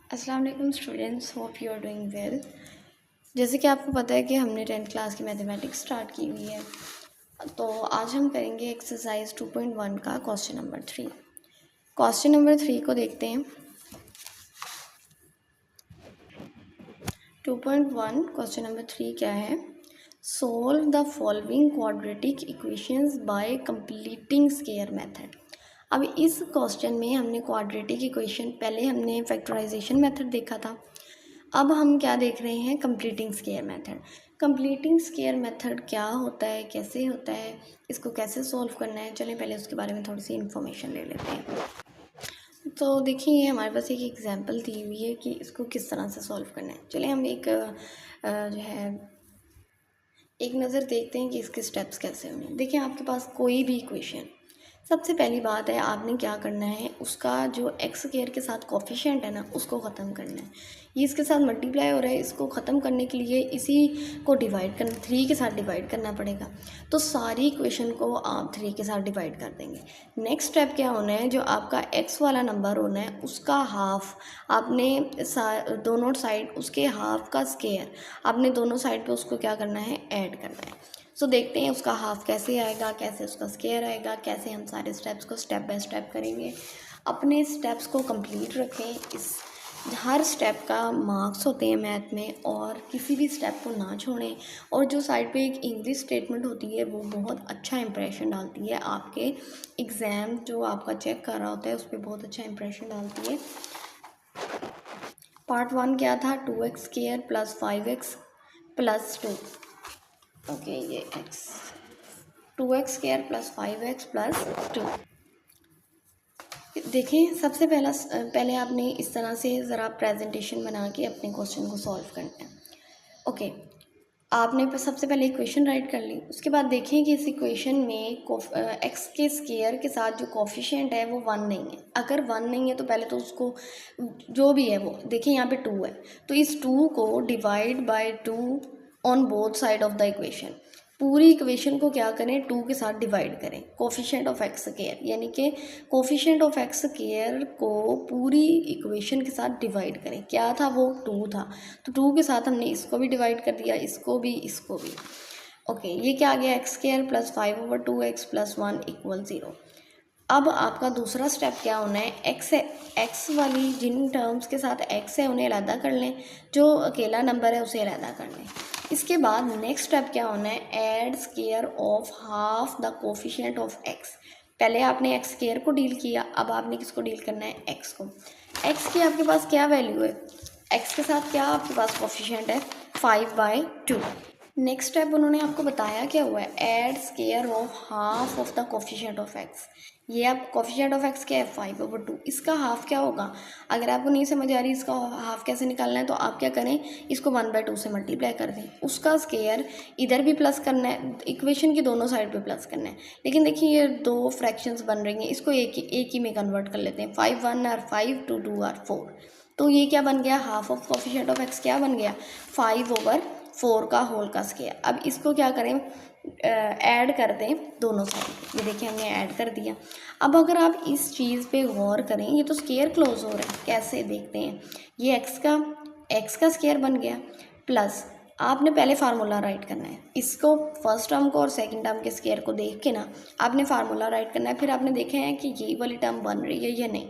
अस्सलाम वालेकुम students, hope you are doing well. जैसे कि आपको पता है कि हमने 10th क्लास की मैथमेटिक्स स्टार्ट की हुई है, तो आज हम करेंगे एक्सरसाइज 2.1 का क्वेश्चन नंबर 3। क्वेश्चन नंबर 3 को देखते हैं। 2.1 क्वेश्चन नंबर 3 क्या है? Solve the following quadratic equations bye completing square method. अब इस क्वेश्चन में हमने क्वाड्रेटिक इक्वेशन, पहले हमने फैक्टराइजेशन मेथड देखा था, अब हम क्या देख रहे हैं? Completing square method. Completing square method क्या होता है, कैसे होता है, इसको कैसे सॉल्व करना है, चलें पहले उसके बारे में थोड़ी सी इन्फॉर्मेशन ले लेते हैं। तो देखिए, ये हमारे पास एक एग्जांपल दी हुई है कि इसको किस तरह से सॉल्व करना है। चलिए हम जो है एक नज़र देखते हैं कि इसके स्टेप्स कैसे होंगे। देखिए, आपके पास कोई भी इक्वेशन, सबसे पहली बात है आपने क्या करना है, उसका जो एक्स स्क्वायर के साथ कोफिशिएंट है ना, उसको ख़त्म करना है। ये इसके साथ मल्टीप्लाई हो रहा है, इसको ख़त्म करने के लिए इसी को डिवाइड करना, 3 के साथ डिवाइड करना पड़ेगा। तो सारी इक्वेशन को आप 3 के साथ डिवाइड कर देंगे। नेक्स्ट स्टेप क्या होना है, जो आपका एक्स वाला नंबर होना है उसका हाफ आपने दोनों साइड, उसके हाफ का स्क्वायर आपने दोनों साइड पे उसको क्या करना है, ऐड करना है। सो देखते हैं उसका हाफ कैसे आएगा, कैसे उसका स्क्वायर आएगा, कैसे हम सारे स्टेप्स को स्टेप बाय स्टेप करेंगे। अपने स्टेप्स को कंप्लीट रखें। इस हर स्टेप का मार्क्स होते हैं मैथ में, और किसी भी स्टेप को ना छोड़ें। और जो साइड पे एक इंग्लिश स्टेटमेंट होती है वो बहुत अच्छा इंप्रेशन डालती है, आपके एग्ज़ाम जो आपका चेक कर रहा होता है उस पर बहुत अच्छा इंप्रेशन डालती है। पार्ट 1 क्या था? 2x square plus 5x plus 2। Okay, ये x 2x square plus 5x plus 2। देखिए, सबसे पहले आपने इस तरह से ज़रा प्रेजेंटेशन बना के अपने क्वेश्चन को सॉल्व करना है। ओके, आपने सबसे पहले इक्वेशन राइट कर ली। उसके बाद देखें कि इस इक्वेशन में एक्स के स्क्वायर के साथ जो कोफिशिएंट है वो 1 नहीं है। अगर 1 नहीं है तो पहले तो उसको, जो भी है वो देखिए, यहाँ पे 2 है तो इस 2 को divide by 2 on both side of the equation. पूरी इक्वेशन को क्या करें, 2 के साथ डिवाइड करें। कोफिशिएंट ऑफ एक्स स्क्वायर, यानी कि कोफिशिएंट ऑफ एक्स स्क्वायर को पूरी इक्वेशन के साथ डिवाइड करें। क्या था वो? 2 था, तो 2 के साथ हमने इसको भी डिवाइड कर दिया, इसको भी, इसको भी। ओके, ये क्या आ गया? X square plus 5/2x plus 1 equal 0। अब आपका दूसरा स्टेप क्या होना है, एक्स वाली जिन टर्म्स के साथ एक्स है उन्हें अलहदा कर लें, जो अकेला नंबर है उसे अलहदा कर लें। इसके बाद नेक्स्ट स्टेप क्या होना है, add square of half the coefficient of x. पहले आपने एक्स स्क्वायर को डील किया, अब आपने किसको डील करना है? एक्स को। एक्स की आपके पास क्या वैल्यू है? एक्स के साथ क्या आपके पास कोफिशिएंट है? 5/2। नेक्स्ट स्टेप उन्होंने आपको बताया क्या हुआ है, add square of half of the coefficient of x. ये आप कोफिशिएंट ऑफ एक्स क्या है? 5/2। इसका हाफ क्या होगा? अगर आपको नहीं समझ आ रही इसका हाफ कैसे निकालना है तो आप क्या करें, इसको 1/2 से मल्टीप्लाई कर दें। उसका स्क्वायर इधर भी प्लस करना है, इक्वेशन की दोनों साइड पे प्लस करना है। लेकिन देखिए, ये 2 फ्रैक्शंस बन रही हैं, इसको एक ही में कन्वर्ट कर लेते हैं। 5 1 आर 5, 2 2 आर 4। तो ये क्या बन गया? Half of coefficient of x क्या बन गया? 5/4 का होल का स्क्वायर। अब इसको क्या करें, ऐड कर दें दोनों साइड। ये देखिए, हमने ऐड कर दिया। अब अगर आप इस चीज़ पे गौर करें, ये तो स्क्वायर क्लोज हो रहा है, कैसे देखते हैं। ये एक्स का स्क्वायर बन गया, प्लस आपने पहले फार्मूला राइट करना है। इसको फर्स्ट टर्म को और सेकंड टर्म के स्क्वायर को देख के ना आपने फार्मूला राइट करना है। फिर आपने देखा है कि ये वाली टर्म बन रही है या नहीं।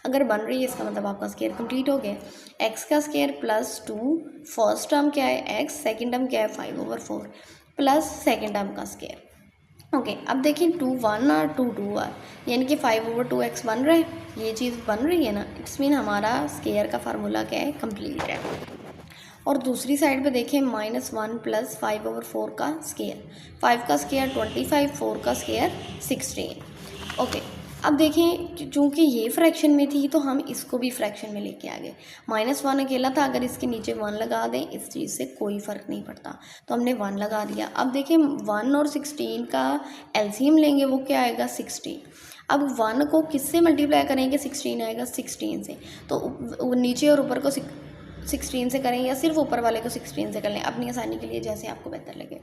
अगर बन रही है इसका मतलब आपका स्क्वायर कंप्लीट हो गया। एक्स का स्क्वायर प्लस 2, फर्स्ट टर्म क्या है एक्स, सेकंड टर्म क्या है 5/4 प्लस सेकंड टर्म का स्क्वायर। ओके, अब देखिए 2 1 और 2 2 आर, यानी कि 5/2x बन रहा है। ये चीज़ बन रही है ना, इट्स मीन हमारा स्क्वायर का फार्मूला क्या है? कंप्लीट है। और दूसरी साइड पे देखें, -1 प्लस 5/4 का स्क्वायर, 5 का स्क्वायर 25, 4 का स्क्वायर 16। ओके, अब देखें, चूँकि ये फ्रैक्शन में थी तो हम इसको भी फ्रैक्शन में लेके आ गए। -1 अकेला था, अगर इसके नीचे 1 लगा दें इस चीज़ से कोई फ़र्क नहीं पड़ता, तो हमने 1 लगा दिया। अब देखें, 1 और 16 का एलसीएम लेंगे, वो क्या आएगा? 16। अब 1 को किससे मल्टीप्लाई करेंगे? 16 आएगा 16 से, तो नीचे और ऊपर को 16 से करें या सिर्फ ऊपर वाले को 16 से कर लें, अपनी आसानी के लिए जैसे आपको बेहतर लगे।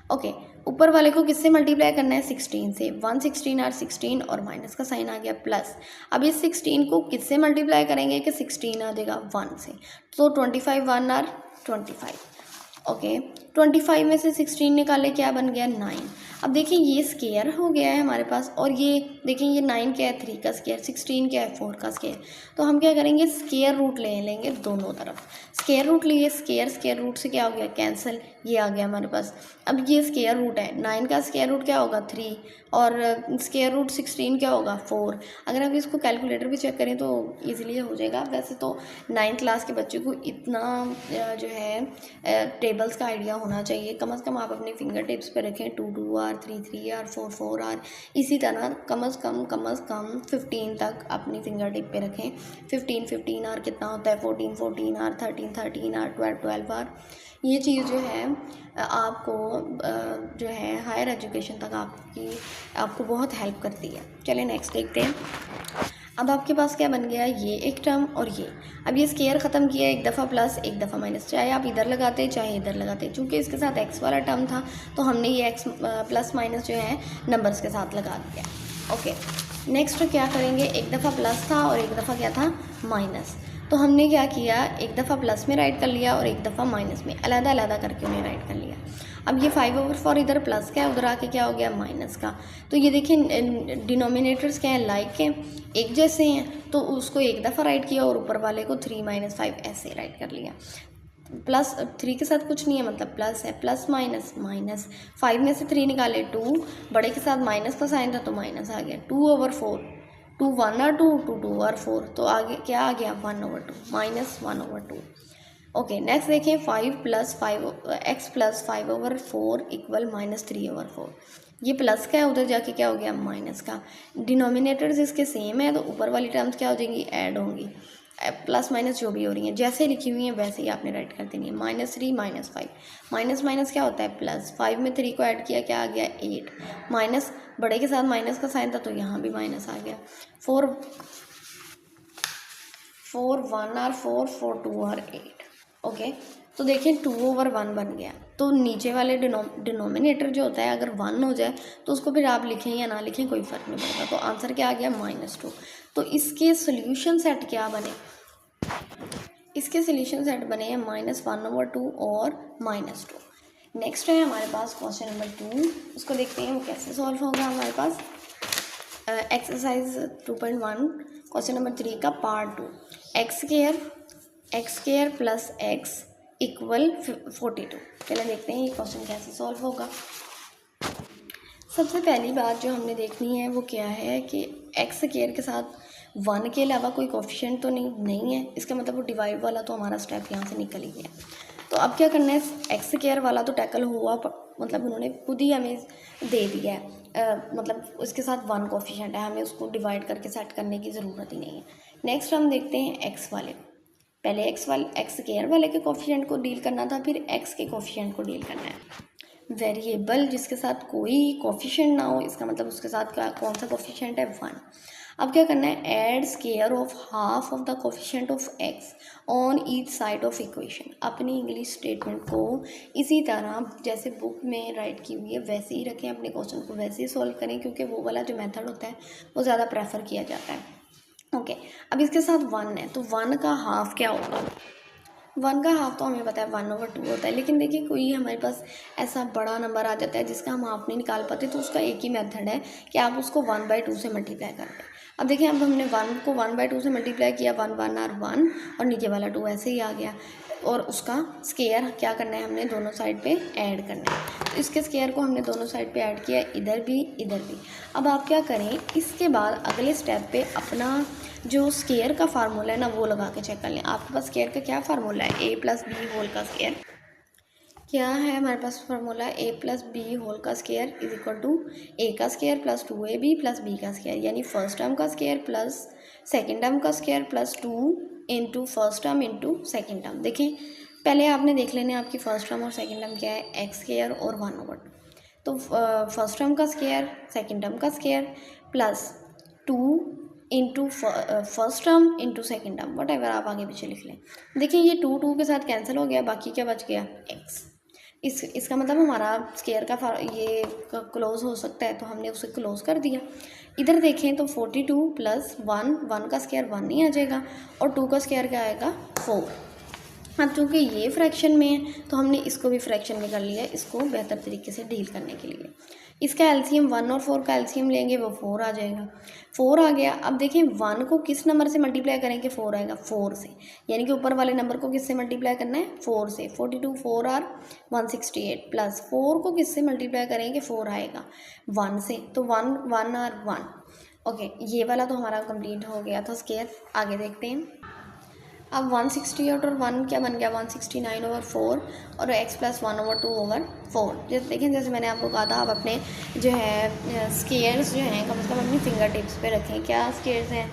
ओके, ऊपर वाले को किससे मल्टीप्लाई करना है? 16 से। 1 16 आर 16 और माइनस का साइन आ गया प्लस। अब इस 16 को किससे मल्टीप्लाई करेंगे कि 16 आ जाएगा 1 से, तो 25 1 आर 25। ओके, 25 में से 16 निकाले, क्या बन गया? 9। अब देखिए ये स्केयर हो गया है हमारे पास, और ये देखिए ये 9 क्या है? 3 का स्केयर, 16 क्या है? 4 का स्केयर। तो हम क्या करेंगे? स्केयर रूट ले लेंगे दोनों तरफ। स्केयर रूट लिए, स्केयर रूट से क्या हो गया? कैंसिल, ये आ गया हमारे पास। अब ये स्केयर रूट है, 9 का स्केयर रूट क्या होगा? 3, और स्केयर रूट 16 क्या होगा? 4। अगर आप इसको कैलकुलेटर भी चेक करें तो ईजिली हो जाएगा। वैसे तो 9th क्लास के बच्चे को इतना जो है टेबल्स का आइडिया होना चाहिए। कम से कम आप अपने फिंगर टिप्स पे रखें 2 2 आर, 3 3 आर, 4 4 आर, इसी तरह कम से कम 15 तक अपनी फिंगर टिप पे रखें। 15 आर कितना होता है? 14 आर, 13 आर, 12 आर। ये चीज़ जो है आपको जो है हायर एजुकेशन तक आपको बहुत हेल्प करती है। चलिए नेक्स्ट देखते हैं। अब आपके पास क्या बन गया? ये एक टर्म और ये। अब ये स्केयर ख़त्म किया, एक दफ़ा प्लस एक दफ़ा माइनस, चाहे आप इधर लगाते चाहे इधर लगाते। चूँकि इसके साथ एक्स वाला टर्म था तो हमने ये एक्स प्लस माइनस जो है नंबर्स के साथ लगा दिया। ओके, नेक्स्ट क्या करेंगे? एक दफ़ा प्लस था और एक दफ़ा क्या था? माइनस। तो हमने क्या किया? एक दफ़ा प्लस में राइट कर लिया और एक दफ़ा माइनस में, अलग अलग करके उन्हें राइट कर लिया। अब ये 5/4 इधर प्लस का है, उधर आके क्या हो गया? माइनस का। तो ये देखिए डिनोमिनेटर्स क्या हैं? लाइक के एक जैसे हैं, तो उसको एक दफ़ा राइट किया और ऊपर वाले को 3 - 5 ऐसे राइट कर लिया। प्लस 3 के साथ कुछ नहीं है, मतलब प्लस है, प्लस माइनस माइनस। 5 में से 3 निकाले 2, बड़े के साथ माइनस का साइन था तो माइनस आ गया। 2/4, 2 1 और 2, 2 2 और 4, तो आगे क्या आ गया? 1/2 माइनस 1/2। ओके, नेक्स्ट देखिए 5 + 5 x + 5/4 इक्वल -3/4। ये प्लस का है, उधर जाके क्या हो गया? माइनस का। डिनोमिनेटर्स इसके सेम है तो ऊपर वाली टर्म्स क्या हो जाएंगी? ऐड होंगी। प्लस माइनस जो भी हो रही हैं जैसे लिखी हुई हैं वैसे ही आपने राइट कर देनी है। -3 -5, माइनस माइनस क्या होता है? प्लस। 5 में 3 को ऐड किया, क्या आ गया? 8, माइनस बड़े के साथ माइनस का साइन था तो यहाँ भी माइनस आ गया। 4 1 और 4 4 2 और 8। ओके, तो देखिए 2/1 बन गया। तो नीचे वाले डिनोमिनेटर जो होता है अगर 1 हो जाए तो उसको फिर आप लिखें या ना लिखें कोई फ़र्क नहीं पड़ता। तो आंसर क्या आ गया? -2। तो इसके सोल्यूशन सेट क्या बने? इसके सोल्यूशन सेट बने हैं -1/2 और -2। नेक्स्ट है हमारे पास क्वेश्चन नंबर 2, उसको देखते हैं वो कैसे सॉल्व होगा हमारे पास। एक्सरसाइज 2.1 क्वेश्चन नंबर 3 का part 2। X square plus x equal 42। पहले देखते हैं ये क्वेश्चन कैसे सॉल्व होगा। सबसे पहली बात जो हमने देखनी है वो क्या है कि एक्स स्क्वायर के साथ 1 के अलावा कोई कोफिशिएंट तो नहीं है। इसका मतलब वो डिवाइड वाला तो हमारा स्टेप यहाँ से निकल ही गया। तो अब क्या करना है? एक्स स्क्वायर वाला तो टैकल हुआ, मतलब उन्होंने खुद ही हमें दे दिया है, मतलब उसके साथ 1 कोफिशिएंट है, हमें उसको डिवाइड करके सेट करने की ज़रूरत ही नहीं है। नेक्स्ट हम देखते हैं एक्स वाले। पहले एक्स स्क्वायर वाले के कोफिशिएंट को डील करना था, फिर एक्स के कोफिशिएंट को डील करना है। वेरिएबल जिसके साथ कोई कोफिशिएंट ना हो, इसका मतलब उसके साथ कौन सा कोफिशिएंट है? 1। अब क्या करना है? Add square of half of the coefficient of x on each side of equation. अपनी इंग्लिश स्टेटमेंट को इसी तरह जैसे बुक में राइट की हुई है वैसे ही रखें, अपने क्वेश्चन को वैसे ही सॉल्व करें, क्योंकि वो वाला जो मेथड होता है वो ज़्यादा प्रेफर किया जाता है। ओके, अब इसके साथ 1 है तो 1 का हाफ क्या होगा? 1 का हाफ तो हमें पता है 1/2 होता है, लेकिन देखिए कोई हमारे पास ऐसा बड़ा नंबर आ जाता है जिसका हम हाफ नहीं निकाल पाते, तो उसका एक ही मेथड है कि आप उसको 1/2 से मल्टीप्लाई कर दें। अब देखिए अब हमने 1 को 1/2 से मल्टीप्लाई किया, 1 1 और 1 और नीचे वाला 2 ऐसे ही आ गया, और उसका स्क्वायर क्या करना है? हमने दोनों साइड पे ऐड करना है। तो इसके स्क्वायर को हमने दोनों साइड पे ऐड किया, इधर भी इधर भी। अब आप क्या करें? इसके बाद अगले स्टेप पे अपना जो स्क्वायर का फार्मूला है ना वो लगा के चेक कर लें। आपके पास स्क्वायर का क्या फार्मूला है? a + b होल का स्क्वायर। क्या है हमारे पास फार्मूला? a + b होल का square is equal to a का square plus 2ab plus b का स्क्वायर, यानी फर्स्ट टर्म का स्क्वायर प्लस सेकेंड टर्म का square plus 2 into first term into second term. देखिए पहले आपने देख लेने आपकी फर्स्ट टर्म और सेकेंड टर्म क्या है? एक्स स्क्वायर और 1/2। तो फर्स्ट टर्म का स्क्वायर सेकेंड टर्म का square plus 2 into first term into second term, what ever आप आगे पीछे लिख लें। देखिए ये 2 2 के साथ कैंसिल हो गया, बाकी क्या बच गया? एक्स। इसका मतलब हमारा स्केयर का ये क्लोज हो सकता है, तो हमने उसे क्लोज कर दिया। इधर देखें तो 42 प्लस 1 का स्केयर 1 ही आ जाएगा और 2 का स्केयर क्या आएगा 4। अब चूँकि ये फ्रैक्शन में है तो हमने इसको भी फ्रैक्शन में कर लिया, इसको बेहतर तरीके से डील करने के लिए। इसका एलसीएम 1 और 4 का एलसीएम लेंगे, वो 4 आ जाएगा। 4 आ गया। अब देखें 1 को किस नंबर से मल्टीप्लाई करेंगे, 4 आएगा 4 से, यानी कि ऊपर वाले नंबर को किससे मल्टीप्लाई करना है, 4 से। 42 4 आर 168 प्लस 4 को किससे मल्टीप्लाई करेंगे, 4 आएगा 1 से, तो 1 आर 1। ओके, ये वाला तो हमारा कंप्लीट हो गया था स्केयर। आगे देखते हैं। अब 168 और 1 क्या बन गया, 169/4 और x प्लस 1/2/4। जैसे देखें, जैसे मैंने आपको कहा था, आप अपने जो है स्केयर्स जो हैं कम से कम अपनी फिंगर टिप्स पे रखें। क्या स्केयर्स हैं,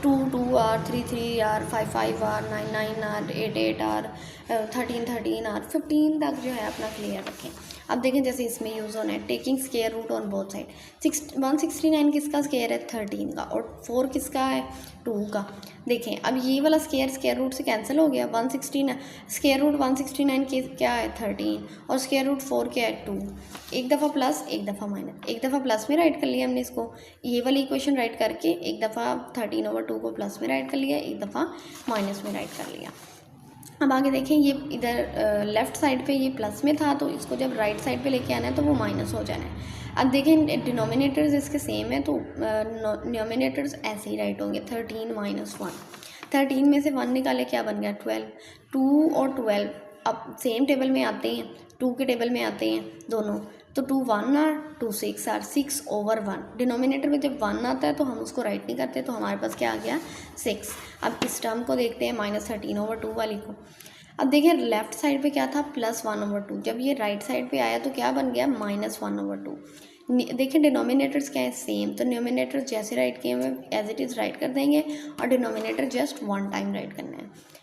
2 2 are, 3 3 are, 5 5 are, 9 9 are, 8 8 are, 13 13 are, 15 तक जो है अपना क्लियर रखें। अब देखें जैसे इसमें यूज़ होना है taking square root on both side. 169 किसका स्केयर है, 13 का, और 4 किसका है, 2 का। देखें अब ये वाला स्केयर रूट से कैंसिल हो गया। 169 स्केयर रूट 169 के क्या है, 13, और स्केयर रूट 4 क्या है, 2। एक दफ़ा प्लस एक दफ़ा माइनस, एक दफ़ा प्लस में राइट कर लिया हमने इसको, ये वाली इक्वेशन राइट करके एक दफ़ा 13/2 को प्लस में राइट कर लिया, एक दफ़ा माइनस में राइट कर लिया। अब आगे देखें, ये इधर लेफ़्ट साइड पे ये प्लस में था, तो इसको जब राइट साइड पे लेके आना है तो वो माइनस हो जाना है। अब देखें डिनोमिनेटर्स इसके सेम है, तो डिनोमिनेटर्स ऐसे ही राइट होंगे, 13 माइनस 1। 13 में से 1 निकाले, क्या बन गया, 12। 2 और 12 अब सेम टेबल में आते हैं, 2 के टेबल में आते हैं दोनों, तो 2 1 आर, 2 6 आर, 6/1। डिनोमिनेटर में जब 1 आता है तो हम उसको राइट नहीं करते, तो हमारे पास क्या आ गया, 6। अब इस टर्म को देखते हैं, -13/2 वाली को। अब देखिए लेफ्ट साइड पे क्या था, +1/2। जब ये राइट साइड पे आया तो क्या बन गया, -1/2। देखिए डिनोमिनेटर्स क्या है, सेम, तो डिनोमिनेटर जैसे राइट किए हुए एज इट इज़ राइट कर देंगे, और डिनोमिनेटर जस्ट 1 टाइम राइट करना है।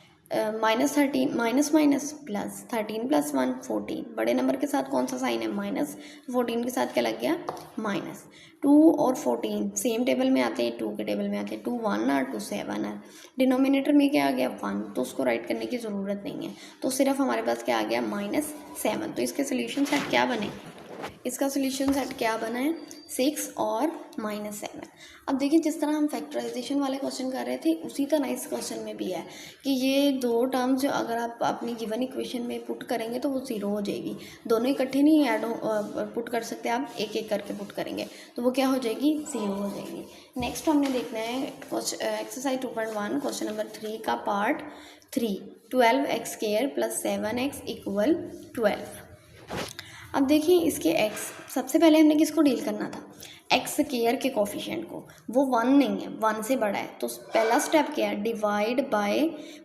-13 माइनस माइनस प्लस, 13 + 1 14। बड़े नंबर के साथ कौन सा साइन है, माइनस, 14 के साथ क्या लग गया, माइनस। 2 और 14 सेम टेबल में आते हैं, 2 के टेबल में आते हैं, 2 1 आर, 2 7 आर। डिनोमिनेटर में क्या आ गया, 1, तो उसको राइट करने की ज़रूरत नहीं है, तो सिर्फ हमारे पास क्या आ गया, -7। तो इसके सोल्यूशन सेट क्या बने, इसका सोल्यूशन सेट क्या बना है, 6 और -7। अब देखिए जिस तरह हम फैक्टराइजेशन वाले क्वेश्चन कर रहे थे, उसी तरह इस क्वेश्चन में भी है कि ये दो टर्म्स जो अगर आप अपनी गिवन इक्वेशन में पुट करेंगे तो वो 0 हो जाएगी। दोनों इकट्ठे नहीं पुट कर सकते, आप एक एक करके पुट करेंगे तो वो क्या हो जाएगी, 0 हो जाएगी। नेक्स्ट हमने देखना है एक्सरसाइज 2.1 क्वेश्चन नंबर 3 का पार्ट 3, 12x² + 7x = 12। अब देखिए इसके x, सबसे पहले हमने किसको डील करना था, एक्स स्केयर के कोफिशिएंट को, वो 1 नहीं है, 1 से बड़ा है, तो पहला स्टेप क्या है, divide by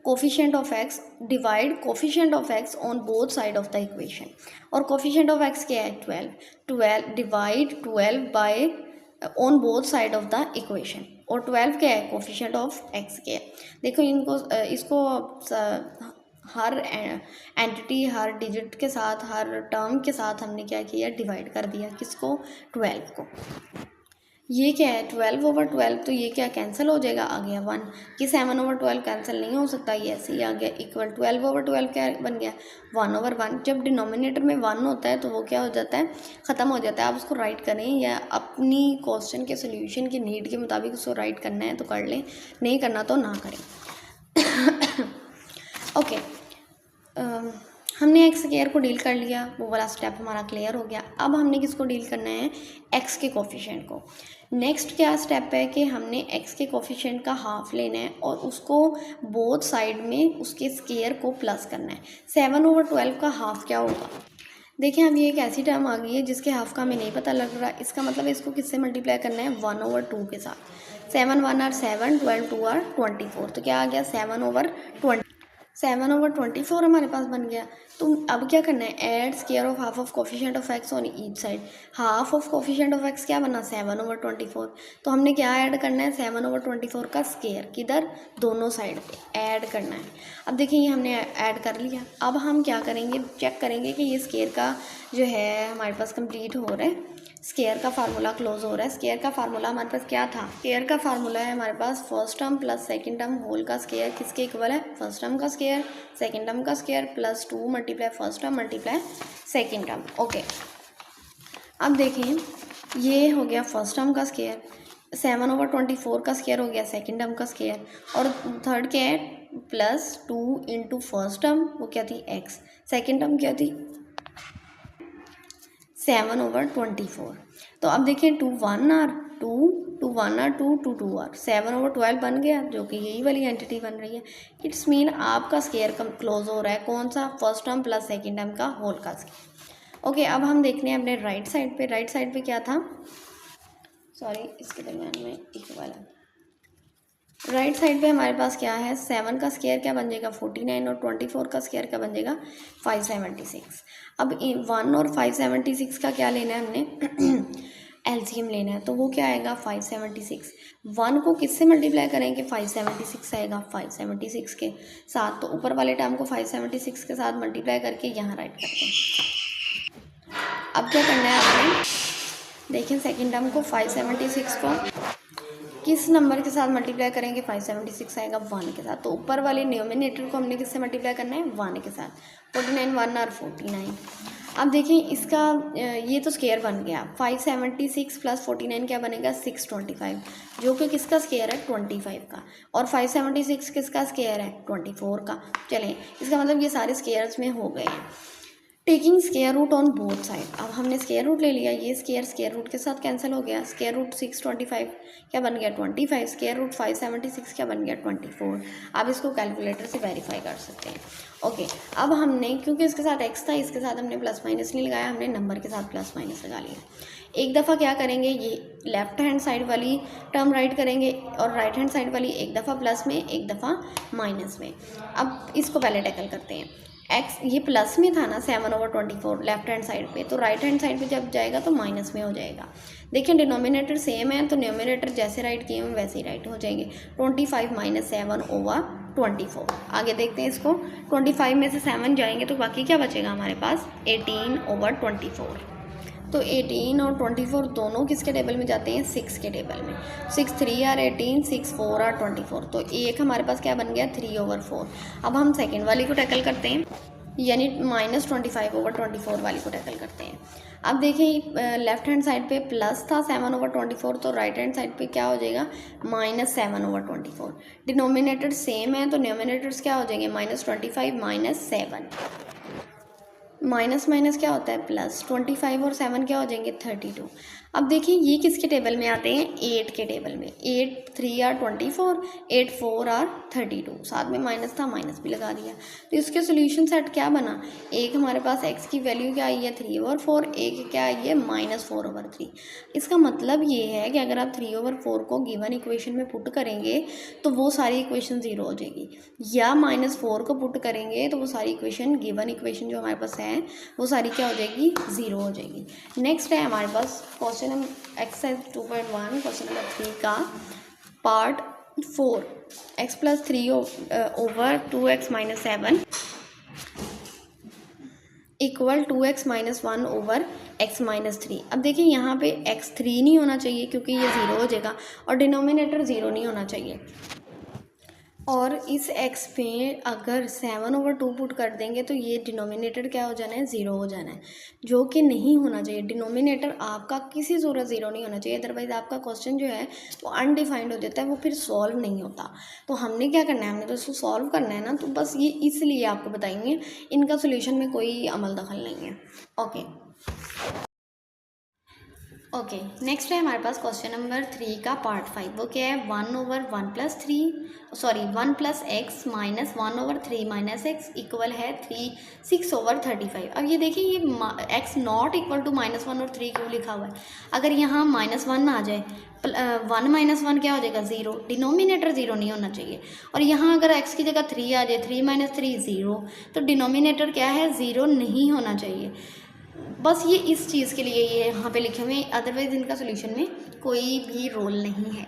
coefficient of x, divide coefficient of x on both side of the equation. और कोफिशिएंट ऑफ एक्स क्या है, 12 divide 12 by on both side of the equation, और 12 क्या है, कोफिशिएंट ऑफ एक्स क्या है। देखो इसको हर एंटिटी, हर डिजिट के साथ, हर टर्म के साथ हमने क्या किया, डिवाइड कर दिया, किसको, 12 को। ये क्या है, 12/12, तो ये क्या कैंसिल हो जाएगा, आ गया 1। कि 7/12 कैंसिल नहीं हो सकता, ये ऐसे ही आ गया, इक्वल 12/12 क्या बन गया, 1/1। जब डिनोमिनेटर में 1 होता है तो वो क्या हो जाता है, ख़त्म हो जाता है। आप उसको राइट करें या अपनी क्वेश्चन के सोल्यूशन की नीड के मुताबिक उसको राइट करना है तो कर लें, नहीं करना तो ना करें। ओके, हमने एक्स स्क्वायर को डील कर लिया, वो वाला स्टेप हमारा क्लियर हो गया। अब हमने किसको डील करना है, एक्स के कोफिशिएंट को। नेक्स्ट क्या स्टेप है कि हमने एक्स के कोफिशिएंट का हाफ लेना है और उसको बोथ साइड में उसके स्क्वायर को प्लस करना है। 7/12 का हाफ क्या होगा, देखिए अब ये एक ऐसी टर्म आ गई है जिसके हाफ का हमें नहीं पता लग रहा। इसका मतलब इसको किससे मल्टीप्लाई करना है, 1/2 के साथ। 7 1 आर 7, 12 2 आर 24, तो क्या आ गया, 7/20। 7/24 हमारे पास बन गया। तो अब क्या करना है, add square of half of coefficient of x on each side. Half of coefficient of x क्या बना, 7/24। तो हमने क्या ऐड करना है, 7/24 का स्क्वायर, किधर, दोनों साइड पे ऐड करना है। अब देखिए ये हमने ऐड कर लिया। अब हम क्या करेंगे, चेक करेंगे कि ये स्क्वायर का जो है हमारे पास कंप्लीट हो रहा है स्केयर का फार्मूला क्लोज हो रहा है। स्केयर का फार्मूला हमारे पास क्या था? स्केयर का फार्मूला है हमारे पास first term plus second term whole का स्केयर किसके इक्वल है? फर्स्ट टर्म का स्केयर सेकंड टर्म का square plus 2 multiply first term multiply second term. Okay, अब देखें ये हो गया फर्स्ट टर्म का स्केयर, 7/24 का स्केयर हो गया सेकंड टर्म का स्केयर, और थर्ड क्या है? प्लस 2 इंटू फर्स्ट टर्म, वो क्या थी? एक्स, सेकेंड टर्म क्या थी? 7/24। तो अब देखिए 2 1 आर 2 2 1 आर 2 2 2 आर 7/12 बन गया, जो कि यही वाली एंटिटी बन रही है। इट्स मीन आपका स्केयर क्लोज हो रहा है कौन सा? First term plus second term का होल का स्केयर। ओके, अब हम देखते हैं अपने राइट साइड पे। राइट साइड पे क्या था? सॉरी, इसके दरमियान में इक्वल है। राइट साइड पे हमारे पास क्या है? 7 का स्केयर क्या बन जाएगा? 49, और 24 का स्केयर क्या बन जाएगा? 576। अब 1 और 576 का क्या लेना है हमने? एलसीएम लेना है, तो वो क्या आएगा? 576। 1 को किससे मल्टीप्लाई करेंगे? 576 आएगा 576 के साथ, तो ऊपर वाले टर्म को 576 के साथ मल्टीप्लाई करके यहाँ राइट करते हैं। अब क्या करना है आपने? देखिए सेकेंड टर्म को 576 को किस नंबर के साथ मल्टीप्लाई करेंगे? 576 आएगा 1 के साथ, तो ऊपर वाले न्यूमिनेटर को हमने किससे मल्टीप्लाई करना है? 1 के साथ। 49 1 और 49। अब देखिए इसका ये तो स्केयर बन गया। 576 प्लस 49 क्या बनेगा? 625, जो कि किसका स्केयर है? 25 का, और 576 किसका स्केयर है? 24 का। चलें, इसका मतलब ये सारे स्केयर्स में हो गए हैं। Taking square root on both side. अब हमने स्केयर रूट ले लिया, ये स्केयर रूट के साथ कैंसिल हो गया। स्केयर रूट 625 क्या बन गया? 25। स्केयर रूट 576 क्या बन गया? 24। आप इसको कैलकुलेटर से वेरीफाई कर सकते हैं। ओके, अब हमने क्योंकि इसके साथ एक्स था, इसके साथ हमने प्लस माइनस नहीं लगाया, हमने नंबर के साथ प्लस माइनस लगा लिया। एक दफ़ा क्या करेंगे? ये लेफ्ट हैंड साइड वाली टर्म राइट करेंगे, और राइट हैंड साइड वाली एक दफ़ा प्लस में एक दफ़ा माइनस में। अब इसको पहले टैकल करते हैं। एक्स ये प्लस में था ना 7/24 लेफ्ट हैंड साइड पे, तो राइट हैंड साइड पे जब जाएगा तो माइनस में हो जाएगा। देखिए डिनोमिनेटर सेम है, तो न्यूमिनेटर जैसे राइट किए हैं वैसे ही राइट हो जाएंगे। 25 - 7/24। आगे देखते हैं इसको। 25 में से 7 जाएंगे तो बाकी क्या बचेगा हमारे पास? 18/24। तो 18 और 24 दोनों किसके टेबल में जाते हैं? 6 के टेबल में। 6 3 आर 18, 6 4 आर 24। तो एक हमारे पास क्या बन गया? 3/4। अब हम सेकेंड वाली को टैकल करते हैं, यानी -25/24 वाली को टैकल करते हैं। अब देखिए लेफ्ट हैंड साइड पे प्लस था 7/24, तो राइट हैंड साइड पे क्या हो जाएगा? -7/24। डिनोमिनेटर सेम है, तो न्यूमिनेटर्स क्या हो जाएंगे? -25 - 7। माइनस माइनस क्या होता है? प्लस। 25 और 7 क्या हो जाएंगे? 32। अब देखिए ये किसके टेबल में आते हैं? 8 के टेबल में। 8 3 आर 24, 8 4 आर 32। साथ में माइनस था, माइनस भी लगा दिया। तो इसके सोल्यूशन सेट क्या बना? एक हमारे पास x की वैल्यू क्या आई है? 3/4। एक क्या आई है? -4/3। इसका मतलब ये है कि अगर आप 3/4 को गिवन इक्वेशन में पुट करेंगे तो वो सारी इक्वेशन ज़ीरो हो जाएगी, या -4 को पुट करेंगे तो वो सारी इक्वेशन गिवन इक्वेशन जो हमारे पास है वो सारी क्या हो जाएगी? ज़ीरो हो जाएगी। नेक्स्ट है हमारे पास क्वेश्चन एक्सरसाइज 2.1 क्वेश्चन नंबर 3 का part 4। x + 3 over 2x - 7 equal 2x - 1 over x - 3। अब देखिए यहाँ पे x 3 नहीं होना चाहिए क्योंकि ये ज़ीरो हो जाएगा, और डिनोमिनेटर ज़ीरो नहीं होना चाहिए। और इस x पे अगर 7/2 पुट कर देंगे तो ये डिनोमिनेटर क्या हो जाना है? ज़ीरो हो जाना है, जो कि नहीं होना चाहिए। डिनोमिनेटर आपका किसी सूरत ज़ीरो नहीं होना चाहिए, अदरवाइज़ आपका क्वेश्चन जो है वो अनडिफाइंड हो जाता है, वो फिर सॉल्व नहीं होता। तो हमने क्या करना है? हमने तो इसको सॉल्व करना है ना, तो बस ये इसलिए आपको बताएंगे, इनका सोल्यूशन में कोई अमल दखल नहीं है। ओके, नेक्स्ट है हमारे पास क्वेश्चन नंबर 3 का पार्ट 5। वो क्या है? 1/1 + 3 सॉरी 1 + x - 1/3 - x इक्वल है 6/35। अब ये देखिए ये x नॉट इक्वल टू -1 और 3 क्यों लिखा हुआ है? अगर यहाँ -1 आ जाए, 1 - 1 क्या हो जाएगा? ज़ीरो। डिनोमिनेटर ज़ीरो नहीं होना चाहिए। और यहाँ अगर x की जगह 3 आ जाए, 3 - 3 ज़ीरो, तो डिनोमिनेटर क्या है? ज़ीरो नहीं होना चाहिए। बस ये इस चीज़ के लिए ये यहाँ पे लिखे हुए हैं, अदरवाइज़ इनका सोल्यूशन में कोई भी रोल नहीं है।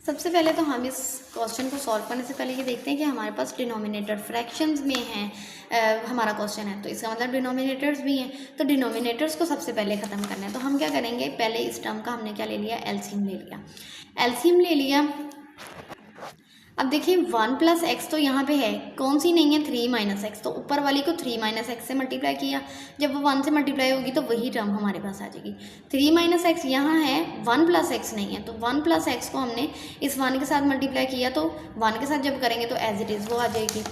सबसे पहले तो हम इस क्वेश्चन को सॉल्व करने से पहले ये देखते हैं कि हमारे पास डिनोमिनेटर फ्रैक्शंस में हैं। हमारा क्वेश्चन है तो इसका मतलब डिनोमिनेटर्स भी हैं, तो डिनोमिनेटर्स को सबसे पहले ख़त्म करना है। तो हम क्या करेंगे, पहले इस टर्म का हमने क्या ले लिया, एलसीएम ले लिया। एलसीएम ले लिया। अब देखिए 1 + x तो यहाँ पे है, कौन सी नहीं है, 3 - x, तो ऊपर वाली को 3 - x से मल्टीप्लाई किया, जब वो 1 से मल्टीप्लाई होगी तो वही टर्म हमारे पास आ जाएगी। 3 - x यहाँ है, 1 + x नहीं है, तो 1 + x को हमने इस 1 के साथ मल्टीप्लाई किया, तो 1 के साथ जब करेंगे तो एज इट इज़ वो आ जाएगी।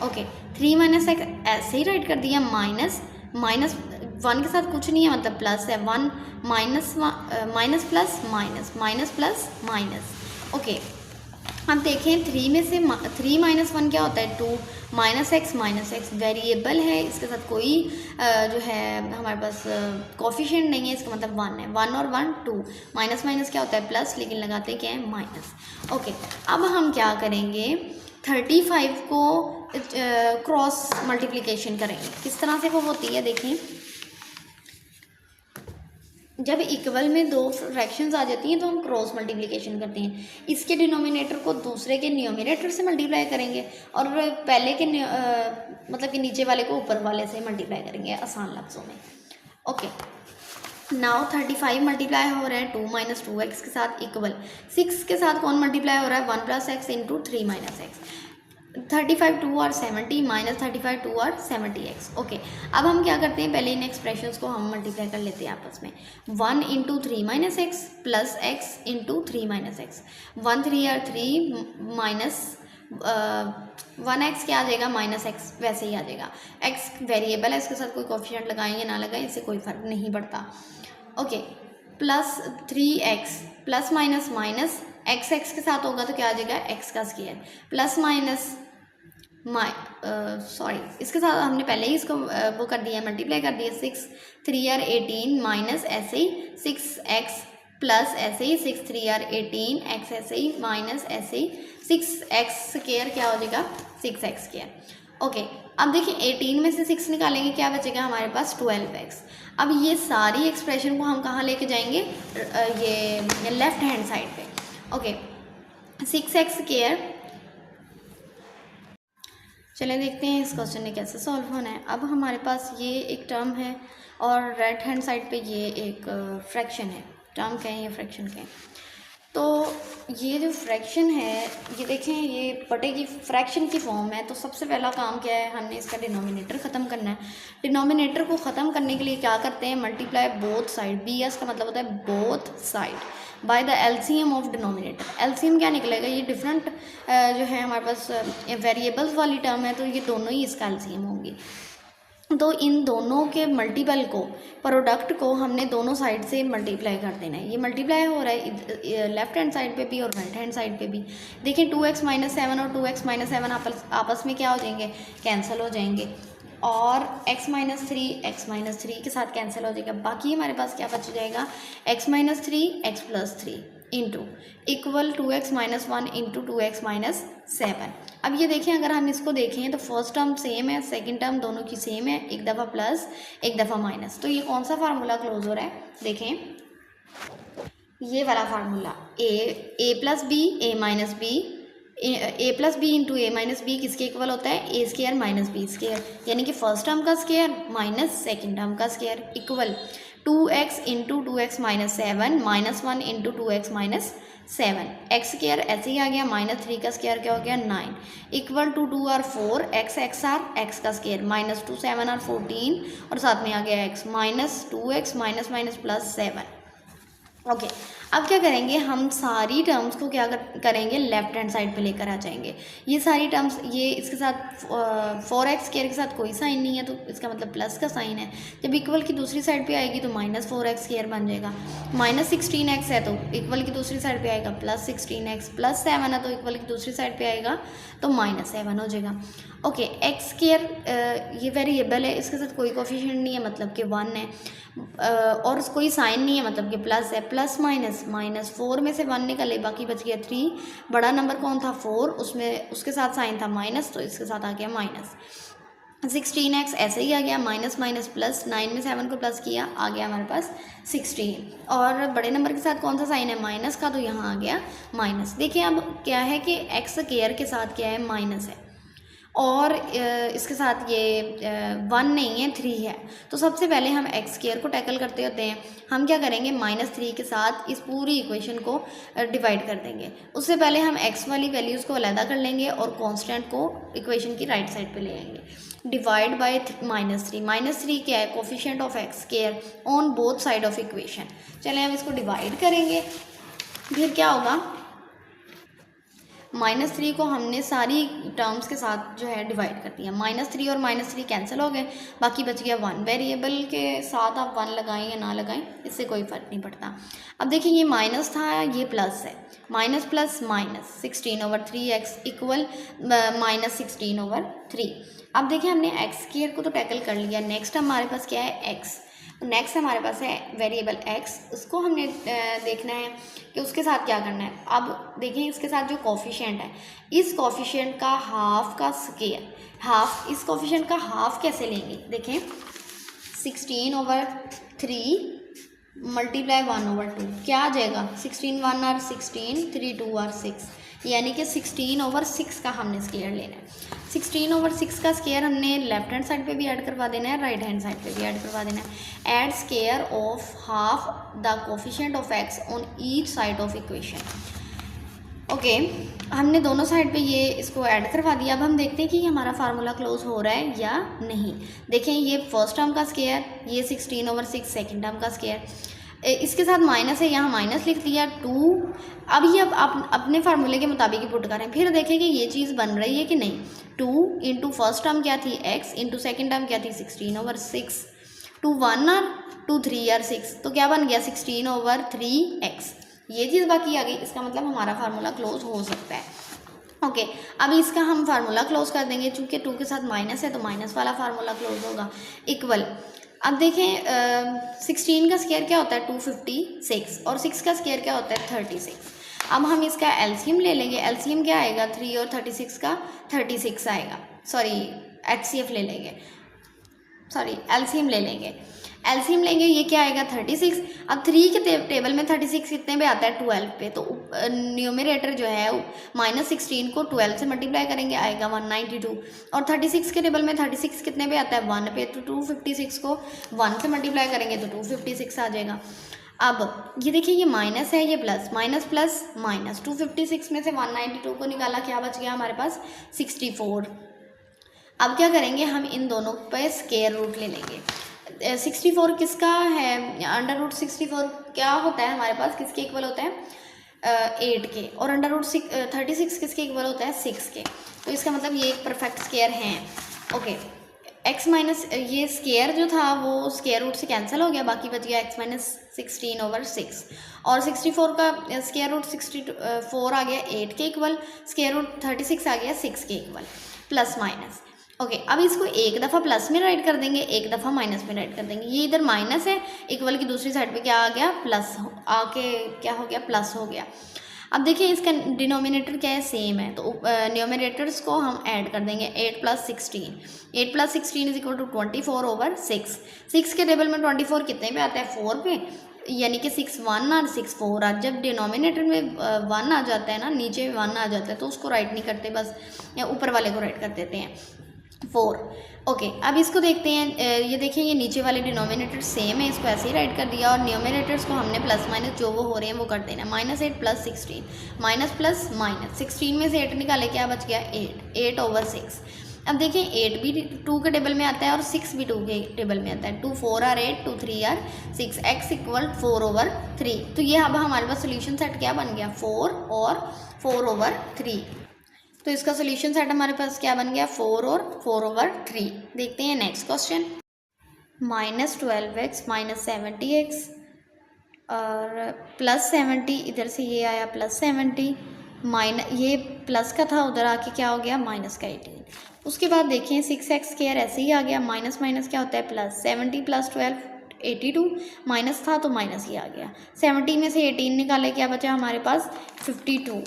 ओके, 3 - x ऐसे ही राइट कर दिया, माइनस 1 के साथ कुछ नहीं है, मतलब प्लस है, 1 minus plus minus, minus plus minus. Okay, अब देखें 3 में से 3 - 1 क्या होता है, 2 - x वेरिएबल है, इसके साथ कोई जो है हमारे पास कोफिशिएंट नहीं है, इसका मतलब 1 है, 1 और 1 2, माइनस माइनस क्या होता है प्लस, लेकिन लगाते क्या है माइनस। ओके, अब हम क्या करेंगे, 35 को क्रॉस मल्टीप्लिकेशन करेंगे। किस तरह से वो होती है, देखें जब इक्वल में दो फ्रैक्शंस आ जाती हैं तो हम क्रॉस मल्टीप्लिकेशन करते हैं। इसके डिनोमिनेटर को दूसरे के न्यूमरेटर से मल्टीप्लाई करेंगे और पहले के मतलब कि नीचे वाले को ऊपर वाले से मल्टीप्लाई करेंगे, आसान लफ्ज़ों में। ओके, नाउ 35 मल्टीप्लाई हो रहा है 2 - 2x के साथ इक्वल, 6 के साथ कौन मल्टीप्लाई हो रहा है, 1 + x इंटू 3 - x। 35 2 और 70 - 35 2 और 70x। ओके, अब हम क्या करते हैं, पहले इन एक्सप्रेशंस को हम मल्टीप्लाई कर लेते हैं आपस में। 1 × 3 - x plus x into 3 - x, 1 3 और 3 माइनस 1x क्या आ जाएगा, -x वैसे ही आ जाएगा। x वेरिएबल है, इसके साथ कोई कोफिशिएंट लगाएं या ना लगाएं इससे कोई फ़र्क नहीं पड़ता। Okay, plus 3x plus minus minus x के साथ होगा तो क्या आ जाएगा, x का स्क्वायर, प्लस माइनस सॉरी इसके साथ हमने पहले ही इसको वो कर दिया, मल्टीप्लाई कर दिया, 6 3 और 18 माइनस ऐसे ही 6x प्लस ऐसे ही 6 3 और 18 x ऐसे ही माइनस ऐसे ही 6x स्क्वायर क्या हो जाएगा, 6x स्क्वायर। ओके, अब देखिए 18 में से 6 निकालेंगे, क्या बचेगा हमारे पास 12x। अब ये सारी एक्सप्रेशन को हम कहाँ लेके जाएंगे, ये लेफ्ट हैंड साइड पे। ओके, 6x स्क्वायर, चलें देखते हैं इस क्वेश्चन ने कैसे सॉल्व होना है। अब हमारे पास ये एक टर्म है और राइट हैंड साइड पे ये एक फ्रैक्शन है, टर्म कहें या फ्रैक्शन कहें। तो ये जो फ्रैक्शन है, ये देखें ये बटे की फ्रैक्शन की फॉर्म है, तो सबसे पहला काम क्या है, हमने इसका डिनोमिनेटर ख़त्म करना है। डिनोमिनेटर को ख़त्म करने के लिए क्या करते हैं, मल्टीप्लाई बोथ साइड, BS का मतलब होता है both side by the LCM of denominator. LCM क्या निकलेगा, ये डिफरेंट जो है हमारे पास वेरिएबल्स वाली टर्म है, तो ये दोनों ही इसका एलसीएम होंगी। तो इन दोनों के मल्टीपल को, प्रोडक्ट को हमने दोनों साइड से मल्टीप्लाई कर देना है। ये मल्टीप्लाई हो रहा है लेफ्ट हैंड साइड पे भी और राइट हैंड साइड पे भी। देखिए 2x - 7 और 2x - 7 आपस में क्या हो जाएंगे, कैंसिल हो जाएंगे, और x - 3 के साथ कैंसिल हो जाएगा। बाकी हमारे पास क्या बच जाएगा, x - 3 x + 3 into equal 2x - 1 into 2x - 7। अब ये देखें, अगर हम इसको देखें तो फर्स्ट टर्म सेम है, सेकंड टर्म दोनों की सेम है, एक दफ़ा प्लस एक दफ़ा माइनस। तो ये कौन सा फार्मूला क्लोज हो रहा है, देखें ये वाला formula, a + b a - b, a + b into a - b किसके इक्वल होता है, a² - b स्क्वायर, यानी कि फर्स्ट टर्म का स्क्वायर माइनस सेकेंड टर्म का square, equal 2x into 2x - 7 -1 into 2x - 7, x square ऐसे ही आ गया, -3 का स्क्वायर क्या हो गया 9, इक्वल टू 2 और 4 x आर x का स्क्वायर, -2 7 और 14 और साथ में आ गया x, -2x minus plus 7। Okay, अब क्या करेंगे, हम सारी टर्म्स को क्या करेंगे, लेफ्ट हैंड साइड पे लेकर आ जाएंगे। ये सारी टर्म्स, ये इसके साथ 4x स्क्वायर के साथ कोई साइन नहीं है, तो इसका मतलब प्लस का साइन है। जब इक्वल की दूसरी साइड पे आएगी तो -4x स्क्वायर बन जाएगा, -16x है तो इक्वल की दूसरी साइड पे आएगा +16x, +7 है तो इक्वल की दूसरी साइड पे आएगा तो -7 हो जाएगा। ओके, x स्क्वायर ये वेरिएबल है, इसके साथ कोई कोफिशिएंट नहीं है मतलब कि 1 है, और कोई साइन नहीं है मतलब कि प्लस है, प्लस माइनस 4 में से 1 निकले, बाकी बच गया 3, बड़ा नंबर कौन था 4, उसमें उसके साथ साइन था माइनस, तो इसके साथ आ गया माइनस। 16x ऐसे ही आ गया, माइनस माइनस प्लस, 9 में 7 को प्लस किया, आ गया हमारे पास 16। और बड़े नंबर के साथ कौन सा साइन है, माइनस का, तो यहाँ आ गया माइनस। देखिए अब क्या है कि एक्स स्क्वायर के साथ क्या है, माइनस है, और इसके साथ ये 1 नहीं है, 3 है। तो सबसे पहले हम एक्स स्क्वायर को टैकल करते होते हैं। हम क्या करेंगे, -3 के साथ इस पूरी इक्वेशन को डिवाइड कर देंगे। उससे पहले हम एक्स वाली वैल्यूज़ को अलहदा कर लेंगे और कांस्टेंट को इक्वेशन की राइट साइड पे ले आएंगे। डिवाइड बाय -3, -3 क्या है, coefficient of x square on both side of equation. चलें हम इसको डिवाइड करेंगे, फिर क्या होगा, -3 को हमने सारी टर्म्स के साथ जो है डिवाइड कर दिया। -3 और -3 कैंसिल हो गए, बाकी बच गया 1। वेरिएबल के साथ आप 1 लगाएं या ना लगाएं, इससे कोई फ़र्क नहीं पड़ता। अब देखिए ये माइनस था, ये प्लस है, minus plus minus, 16/3x equal -16/3। अब देखिए हमने एक्स स्क्वायर को तो टैकल कर लिया। नेक्स्ट हमारे पास क्या है, एक्स। नेक्स्ट हमारे पास है वेरिएबल x, उसको हमने देखना है कि उसके साथ क्या करना है। अब देखें इसके साथ जो कोफिशिएंट है, इस कोफिशिएंट का हाफ का स्क्वायर, हाफ, इस कोफिशिएंट का हाफ कैसे लेंगे, देखें 16/3 मल्टीप्लाई 1/2 क्या आ जाएगा, 16 1 और 16, 3 2 और 6, यानी कि 16/6 का हमने स्क्वायर लेना है। 16/6 का स्क्वायर हमने लेफ्ट हैंड साइड पे भी ऐड करवा देना है, राइट हैंड साइड पे भी ऐड करवा देना है। Add square of half the coefficient of x on each side of equation. Okay, हमने दोनों साइड पे ये इसको ऐड करवा दिया। अब हम देखते हैं कि हमारा फार्मूला क्लोज हो रहा है या नहीं। देखें ये फर्स्ट टर्म का स्क्वायर, ये 16/6 सेकेंड टर्म का स्क्वायर, इसके साथ माइनस है, यहाँ माइनस लिख दिया 2। अब ये अब आप अपने फार्मूले के मुताबिक ही पुट करें, फिर देखें कि ये चीज़ बन रही है कि नहीं। 2 इंटू फर्स्ट टर्म क्या थी, x, इंटू सेकेंड टर्म क्या थी, 16/6, 2 1 और 2 3 और 6, तो क्या बन गया 16/3x। ये चीज़ बाकी आ गई, इसका मतलब हमारा फार्मूला क्लोज हो सकता है। ओके, अब इसका हम फार्मूला क्लोज कर देंगे, चूँकि 2 के साथ माइनस है तो माइनस वाला फार्मूला क्लोज होगा, इक्वल। अब देखें 16 का स्क्वायर क्या होता है, 256, और 6 का स्क्वायर क्या होता है, 36। अब हम इसका एलसीएम ले लेंगे। एलसीएम क्या आएगा, 3 और 36 का 36 आएगा, सॉरी एचसीएफ ले लेंगे, सॉरी एलसीएम ले लेंगे। एलसीएम लेंगे, ये क्या आएगा 36। अब 3 के टेबल में 36 कितने पे आता है, 12 पे, तो न्यूमरेटर जो है -16 को 12 से मल्टीप्लाई करेंगे, आएगा 192। और 36 के टेबल में 36 कितने पे आता है, 1 पे, तो 256 को 1 से मल्टीप्लाई करेंगे तो 256 आ जाएगा। अब ये देखिए ये माइनस है, ये प्लस, माइनस प्लस माइनस, 256 में से 192 को निकाला, क्या बच गया हमारे पास, 64। अब क्या करेंगे, हम इन दोनों पे स्क्वायर रूट ले लेंगे। 64 किसका है, √64 क्या होता है हमारे पास, किसके इक्वल होता है, 8 के, और √36 किसके इक्वल होता है, 6 के। तो इसका मतलब ये एक परफेक्ट स्क्वायर हैं। ओके, x माइनस ये स्क्वायर जो था वो स्क्वायर रूट से कैंसिल हो गया, बाकी बच गया x-16/6, और 64 का स्क्वायर रूट 64 आ गया 8 के इक्वल, स्क्वायर रूट 36 आ गया 6 के इक्वल, प्लस माइनस। ओके, अब इसको एक दफ़ा प्लस में राइट कर देंगे, एक दफ़ा माइनस में राइट कर देंगे। ये इधर माइनस है, इक्वल की दूसरी साइड पे क्या आ गया, प्लस आके क्या हो गया, प्लस हो गया। अब देखिए इसका डिनोमिनेटर क्या है, सेम है, तो न्यूमरेटर्स को हम ऐड कर देंगे। 8 + 16, 8 + 16 = 24/6। 6 के टेबल में 24 कितने पे आता है, 4 पे, यानी कि 6 1 और 6 4। आज जब डिनोमिनेटर में 1 आ जाता है ना, नीचे 1 आ जाता है, तो उसको राइट नहीं करते, बस ऊपर वाले को राइट कर देते हैं, 4। ओके, अब इसको देखते हैं। ये देखिए ये नीचे वाले डिनोमिनेटर सेम है, इसको ऐसे ही राइट कर दिया, और न्यूमरेटर्स को हमने प्लस माइनस जो वो हो रहे हैं वो कर देना। -8 + 16, माइनस प्लस माइनस, 16 में से 8 निकाले, क्या बच गया, 8/6। अब देखिए 8 भी 2 के टेबल में आता है और 6 भी 2 के टेबल में आता है। 2 4 और 8, 2 3 और 6, x = 4/3। तो ये अब हमारे पास सोल्यूशन सेट क्या बन गया, 4 और 4/3। तो इसका सोल्यूशन सेट हमारे पास क्या बन गया, 4 और 4/3। देखते हैं नेक्स्ट क्वेश्चन। -12x -70x और +70, इधर से ये आया +70, ये प्लस का था, उधर आके क्या हो गया, -18। उसके बाद देखें 6x² ऐसे ही आ गया, माइनस माइनस क्या होता है, प्लस, 70 + 12 82, माइनस था तो माइनस ही आ गया। 70 में से 18 निकाले, क्या बचा हमारे पास, 52।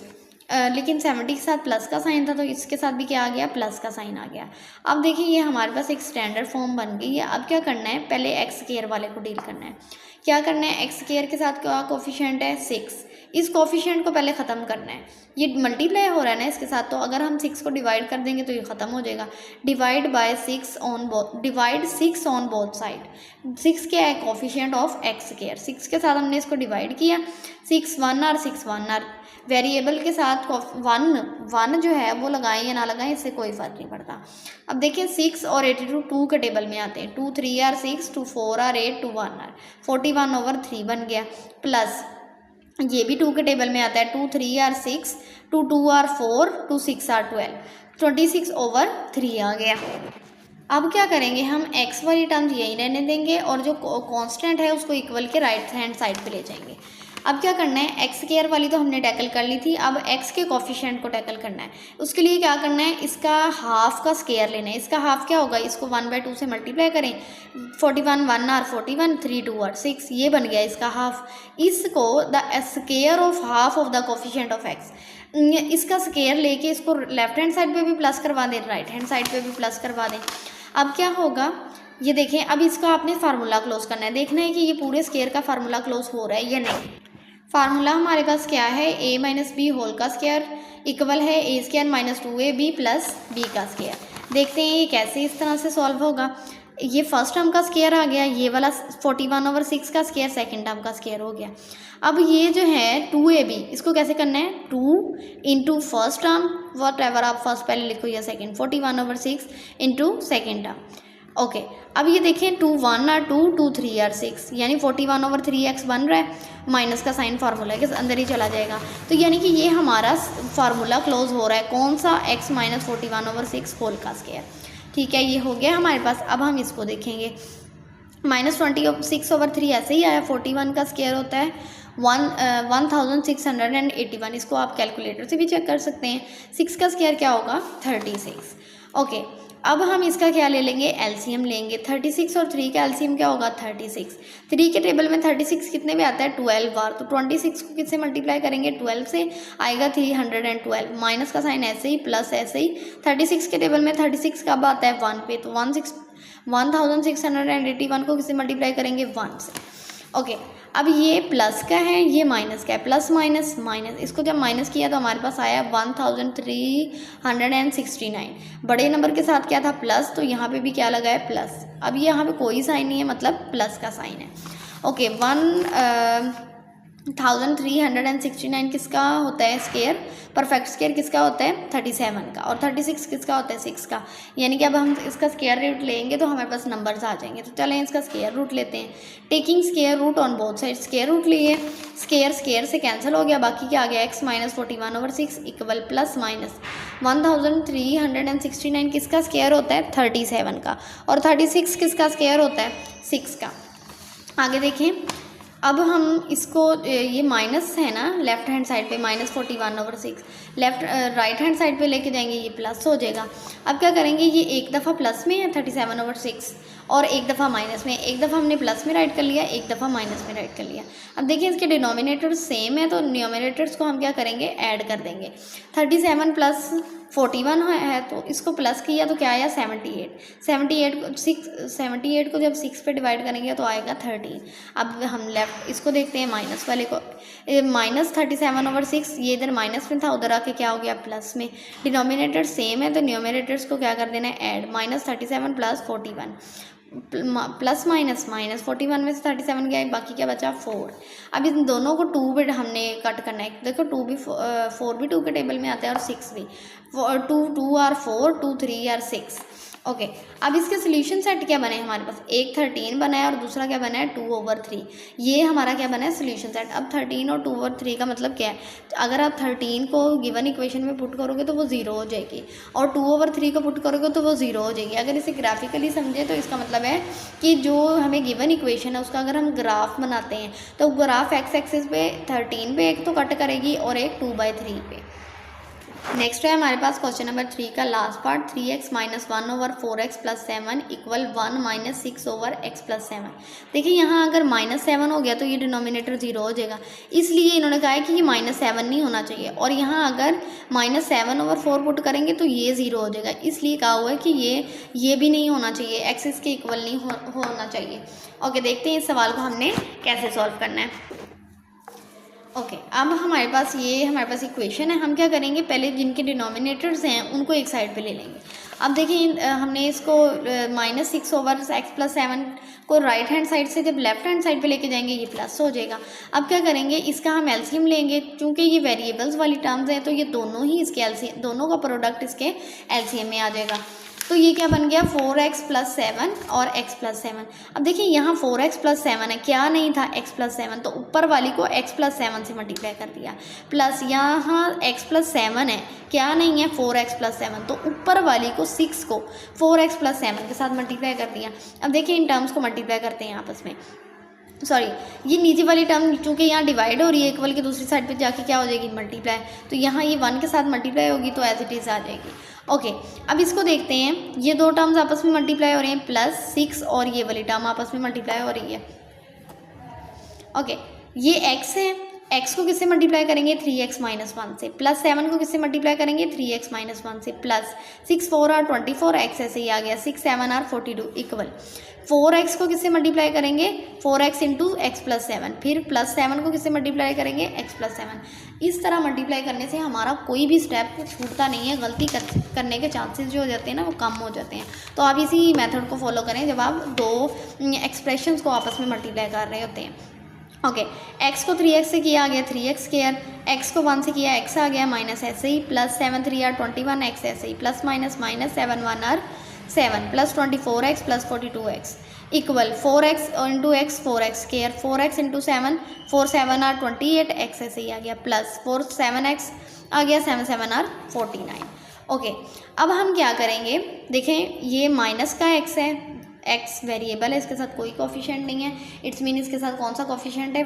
लेकिन 70 के साथ प्लस का साइन था, तो इसके साथ भी क्या आ गया, प्लस का साइन आ गया। अब देखिए ये हमारे पास एक स्टैंडर्ड फॉर्म बन गई है। अब क्या करना है, पहले एक्स स्क्वायर वाले को डील करना है। क्या करना है, एक्स स्क्वायर के साथ क्या कोफिशिएंट है 6, इस कोफिशिएंट को पहले ख़त्म करना है। ये मल्टीप्लाई हो रहा है ना इसके साथ, तो अगर हम 6 को डिवाइड कर देंगे तो ये ख़त्म हो जाएगा। Divide 6 on both side. 6 क्या है, कोफिशिएंट ऑफ एक्स स्क्वायर, 6 के साथ हमने इसको डिवाइड किया। 6 1 और 6 1 और वेरिएबल के साथ 1 जो है वो लगाएं या ना लगाएं, इससे कोई फ़र्क नहीं पड़ता। अब देखिए 6 और 82 2 के टेबल में आते हैं। 2 3 और 6, 2 4 और 8, 2 1 और 41/3 बन गया। प्लस ये भी 2 के टेबल में आता है। 2 3 और 6, 2 2 और 4, 2 6 और 12, 26/3 आ गया। अब क्या करेंगे, हम x वाली टर्म्स यही रहने देंगे और जो कांस्टेंट है उसको इक्वल के राइट हैंड साइड पे ले जाएंगे। अब क्या करना है, एक्स स्क्वायर वाली तो हमने टैकल कर ली थी, अब x के कोफिशिएंट को टैकल करना है। उसके लिए क्या करना है, इसका हाफ का स्क्वायर लेना है। इसका हाफ क्या होगा, इसको 1/2 से मल्टीप्लाई करें। 41 1 और 41, 3 2 और 6, ये बन गया इसका हाफ। इसको the square of half of the coefficient of x, इसका स्क्वायर लेके इसको लेफ्ट हैंड साइड पे भी प्लस करवा दें, राइट हैंड साइड पे भी प्लस करवा दें। अब क्या होगा, ये देखें, अब इसका आपने फार्मूला क्लोज करना है। देखना है कि ये पूरे स्क्वायर का फार्मूला क्लोज हो रहा है या नहीं। फार्मूला हमारे पास क्या है, a - b होल का स्क्वायर इक्वल है a² - 2ab प्लस b का स्क्वायर। देखते हैं ये कैसे इस तरह से सॉल्व होगा। ये फर्स्ट टर्म का स्क्वायर आ गया, ये वाला 41/6 का स्क्वायर सेकंड टर्म का स्क्वायर हो गया। अब ये जो है 2ab, इसको कैसे करना है, 2 into first term, what ever आप फर्स्ट पहले लिखो या second, 41/6 into second term. Okay, अब ये देखें 2 1 और 2, 2 3 और 6, यानी 41/3x बन रहा है। माइनस का साइन फार्मूला के अंदर ही चला जाएगा, तो यानी कि ये हमारा फार्मूला क्लोज हो रहा है। कौन सा, x - 41/6 होल का स्क्वायर। ठीक है, ये हो गया हमारे पास। अब हम इसको देखेंगे, -26/3 ऐसे ही आया। 41 का स्क्वायर होता है 1681। इसको आप कैलकुलेटर से भी चेक कर सकते हैं। 6 का स्क्वायर क्या होगा, 36। ओके, अब हम इसका क्या ले लेंगे, एलसीएम लेंगे। 36 और 3 का एलसीएम क्या होगा, 36। 3 के टेबल में 36 कितने में आता है, 12 बार, तो 26 को किससे मल्टीप्लाई करेंगे, 12 से, आएगा 312। माइनस का साइन ऐसे ही, प्लस ऐसे ही। 36 के टेबल में 36 कब आता है, 1 पे, तो 1681 को किससे मल्टीप्लाई करेंगे, 1 से। ओके, अब ये प्लस का है, ये माइनस का है, प्लस माइनस माइनस, इसको जब माइनस किया तो हमारे पास आया 1369। बड़े नंबर के साथ क्या था, प्लस, तो यहाँ पे भी क्या लगा है, प्लस। अब यहाँ पे कोई साइन नहीं है, मतलब प्लस का साइन है। ओके, 1369 किसका होता है स्क्वायर, परफेक्ट स्क्वायर किसका होता है, 37 का, और 36 किसका होता है, 6 का। यानी कि अब हम इसका स्क्वायर रूट लेंगे तो हमारे पास नंबर्स आ जाएंगे। तो चलें इसका स्क्वायर रूट लेते हैं। Taking square root on both side, square root लिए, स्क्वायर से कैंसिल हो गया, बाकी क्या आ गया, x - 41/6 इक्वल प्लस माइनस 1369 किसका स्क्वायर होता है, 37 का, और 36 किसका स्क्वायर होता है, 6 का। आगे देखें, अब हम इसको, ये माइनस है ना लेफ्ट हैंड साइड पे, -41/6, राइट हैंड साइड पे लेके जाएंगे, ये प्लस हो जाएगा। अब क्या करेंगे, ये एक दफ़ा प्लस में है 37/6 और एक दफ़ा माइनस में। एक दफ़ा हमने प्लस में राइट कर लिया, एक दफ़ा माइनस में राइट कर लिया। अब देखिए इसके डिनोमिनेटर सेम है, तो न्यूमरेटर्स को हम क्या करेंगे, ऐड कर देंगे। 37 प्लस 41 है, तो इसको प्लस किया तो क्या आया, 78 को जब 6 पे डिवाइड करेंगे तो आएगा 13। अब हम लेफ्ट इसको देखते हैं, माइनस वाले को, -37/6, ये इधर माइनस में था, उधर आके क्या हो गया, प्लस में। डिनोमिनेटर सेम है, तो न्यूमरेटर्स को क्या कर देना है, add. -37 plus 41, plus minus minus 41 में से 37 गया, बाकी क्या बचा, 4। अब इन दोनों को 2 पे हमने कट करना है। देखो 4 भी 2 के टेबल में आता है और 6 भी, 2 और 4, 2 3 और 6। ओके, अब इसके सोल्यूशन सेट क्या बने हमारे पास, एक 13 बना है और दूसरा क्या बना है, 2/3। ये हमारा क्या बना है, सोल्यूशन सेट। अब 13 और 2/3 का मतलब क्या है, अगर आप 13 को गिवन इक्वेशन में पुट करोगे तो वो 0 हो जाएगी, और 2/3 को पुट करोगे तो वो 0 हो जाएगी। अगर इसे ग्राफिकली समझे तो इसका मतलब है कि जो हमें गिवन इक्वेशन है उसका अगर हम ग्राफ बनाते हैं तो ग्राफ एक्स एक्सिस पे 13 पे एक तो कट करेगी और एक 2/3 पे। नेक्स्ट है हमारे पास क्वेश्चन नंबर 3 का last part, 3x minus 1/4x plus 7 equal 1 minus 6/x plus 7। देखिए यहाँ अगर -7 हो गया तो ये डिनोमिनेटर 0 हो जाएगा, इसलिए इन्होंने कहा है कि ये -7 नहीं होना चाहिए। और यहाँ अगर -7/4 पुट करेंगे तो ये 0 हो जाएगा, इसलिए कहा हुआ है कि ये भी नहीं होना चाहिए, एक्स इसके इक्वल नहीं होना चाहिए। ओके, देखते हैं इस सवाल को हमने कैसे सॉल्व करना है। ओके, अब हमारे पास इक्वेशन है। हम क्या करेंगे, पहले जिनके डिनोमिनेटर्स हैं उनको एक साइड पे ले लेंगे। अब देखिए हमने इसको -6/x प्लस 7 को राइट हैंड साइड से जब लेफ्ट हैंड साइड पे लेके जाएंगे ये प्लस हो जाएगा। अब क्या करेंगे, इसका हम एलसीएम लेंगे, क्योंकि ये वेरिएबल्स वाली टर्म्स हैं तो ये दोनों ही इसके एलसीएम, दोनों का प्रोडक्ट इसके एलसीएम में आ जाएगा। तो ये क्या बन गया, 4x प्लस 7 और x प्लस 7। अब देखिए यहाँ 4x प्लस 7 है, क्या नहीं था x प्लस 7, तो ऊपर वाली को x प्लस 7 से मल्टीप्लाई कर दिया, प्लस यहाँ x प्लस 7 है, क्या नहीं है 4x प्लस 7, तो ऊपर वाली को 6 को 4x प्लस 7 के साथ मल्टीप्लाई कर दिया। अब देखिए इन टर्म्स को मल्टीप्लाई करते हैं आपस में, सॉरी ये नीचे वाली टर्म चूँकि यहाँ डिवाइड हो रही है, इक्वल की दूसरी साइड पे जाके क्या हो जाएगी, मल्टीप्लाई, तो यहाँ ये 1 के साथ मल्टीप्लाई होगी तो एज इट इज़ आ जाएगी। ओके, अब इसको देखते हैं, ये दो टर्म्स आपस में मल्टीप्लाई हो रही हैं, +6 और ये वाली टर्म आपस में मल्टीप्लाई हो रही है। ओके, ये x है, x को किससे मल्टीप्लाई करेंगे, 3x माइनस 1 से, प्लस 7 को किससे मल्टीप्लाई करेंगे, 3x माइनस 1 से, प्लस 6 4 आर 24, x ऐसे ही आ गया, 6 7 आर 42 इक्वल 4x को किससे मल्टीप्लाई करेंगे, 4x इंटू एक्स प्लस 7, फिर प्लस 7 को किससे मल्टीप्लाई करेंगे, x प्लस 7। इस तरह मल्टीप्लाई करने से हमारा कोई भी स्टेप छूटता नहीं है, गलती करने के चांसेस जो हो जाते हैं ना वो कम हो जाते हैं। तो आप इसी मेथड को फॉलो करें जब आप दो एक्सप्रेशंस को आपस में मल्टीप्लाई कर रहे होते हैं। ओके, x को 3x से किया आ गया 3x स्क्वायर, x को 1 से किया x आ गया, माइनस ऐसे ही, प्लस 7 3 आर 21, x ऐसे ही, plus minus 7 1 are 7, plus 24x plus 42x equal 4x into x 4x square, 4x into 7 4 7 are 28, x ऐसे ही आ गया, प्लस 4 7x आ गया, 7 7 आर 49। ओके, अब हम क्या करेंगे, देखें ये माइनस का x है, x वेरिएबल है, इसके साथ कोई कोफिशिएंट नहीं है, इट्स मीन इसके साथ कौन सा कोफिशिएंट है,